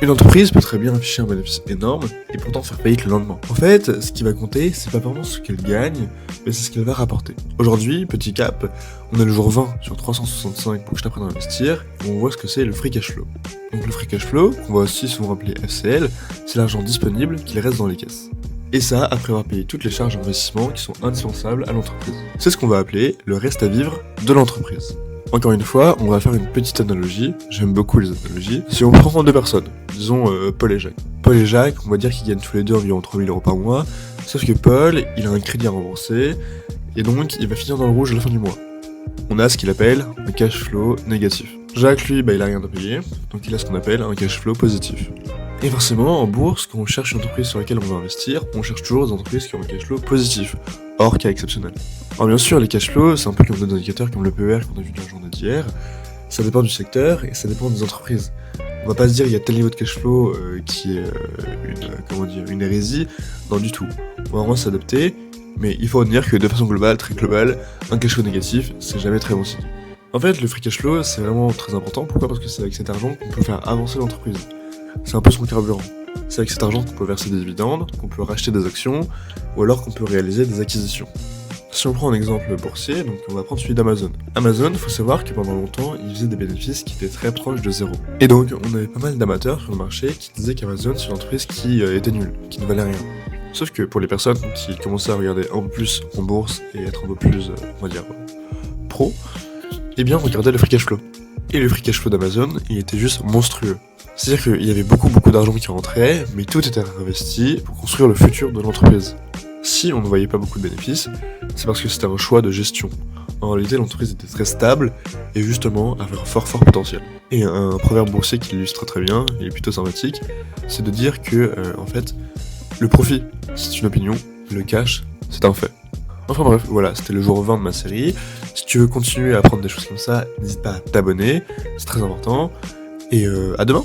Une entreprise peut très bien afficher un bénéfice énorme et pourtant faire faillite le lendemain. En fait, ce qui va compter, c'est pas vraiment ce qu'elle gagne, mais c'est ce qu'elle va rapporter. Aujourd'hui, petit cap, on est le jour 20 sur 365 pour que je t'apprenne à investir, et on voit ce que c'est le free cash flow. Donc le free cash flow, qu'on va aussi souvent appeler FCL, c'est l'argent disponible qui reste dans les caisses. Et ça, après avoir payé toutes les charges d'investissement qui sont indispensables à l'entreprise. C'est ce qu'on va appeler le reste à vivre de l'entreprise. Encore une fois, on va faire une petite analogie, j'aime beaucoup les analogies. Si on prend deux personnes, disons Paul et Jacques. Paul et Jacques, on va dire qu'ils gagnent tous les deux environ 3000 euros par mois, sauf que Paul, il a un crédit à rembourser, et donc il va finir dans le rouge à la fin du mois. On a ce qu'il appelle un cash flow négatif. Jacques, lui, il a rien à payer, donc il a ce qu'on appelle un cash flow positif. Et forcément, en bourse, quand on cherche une entreprise sur laquelle on veut investir, on cherche toujours des entreprises qui ont un cash flow positif, hors cas exceptionnel. Alors bien sûr, les cash flows, c'est un peu comme d'autres indicateurs comme le PER qu'on a vu dans la journée d'hier. Ça dépend du secteur et ça dépend des entreprises. On va pas se dire il y a tel niveau de cash flow qui est une hérésie. Non du tout. On va vraiment s'adapter, mais il faut retenir que de façon globale, très globale, un cash flow négatif, c'est jamais très bon signe. En fait, le free cash flow, c'est vraiment très important. Pourquoi ? Parce que c'est avec cet argent qu'on peut faire avancer l'entreprise. C'est un peu son carburant. C'est avec cet argent qu'on peut verser des dividendes, qu'on peut racheter des actions, ou alors qu'on peut réaliser des acquisitions. Si on prend un exemple boursier, donc on va prendre celui d'Amazon. Amazon, faut savoir que pendant longtemps, il faisait des bénéfices qui étaient très proches de zéro. Et donc, on avait pas mal d'amateurs sur le marché qui disaient qu'Amazon, c'est une entreprise qui était nulle, qui ne valait rien. Sauf que pour les personnes qui commençaient à regarder un peu plus en bourse et être un peu plus, pro, eh bien, regardaient le free cash flow. Et le free cash flow d'Amazon, il était juste monstrueux. C'est-à-dire qu'il y avait beaucoup d'argent qui rentrait, mais tout était réinvesti pour construire le futur de l'entreprise. Si on ne voyait pas beaucoup de bénéfices, c'est parce que c'était un choix de gestion. En réalité, l'entreprise était très stable et justement avait un fort potentiel. Et un proverbe boursier qui l'illustre très bien, il est plutôt sympathique, c'est de dire que, en fait, le profit, c'est une opinion, le cash, c'est un fait. Enfin bref, voilà, c'était le jour 20 de ma série. Si tu veux continuer à apprendre des choses comme ça, n'hésite pas à t'abonner, c'est très important. Et à demain!